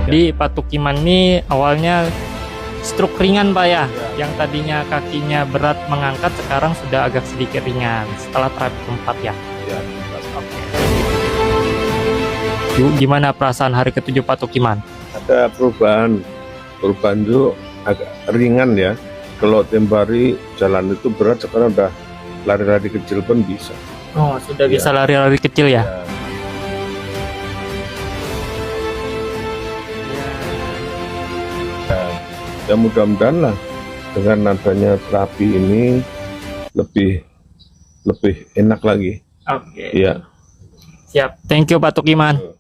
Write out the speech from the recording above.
Jadi Pak Tukiman ini awalnya stroke ringan Pak ya, yang tadinya kakinya berat mengangkat sekarang sudah agak sedikit ringan setelah terapi keempat ya. Ya, Oke. Yuk, gimana perasaan hari ke-7 Pak Tukiman? ada perubahan itu agak ringan ya. Kalau tempo hari jalan itu berat, sekarang udah lari-lari kecil pun bisa. Oh, sudah bisa lari-lari kecil ya? Ya mudah-mudahan lah dengan adanya terapi ini lebih enak lagi. Oke. Ya. Siap. Thank you Pak Tukiman.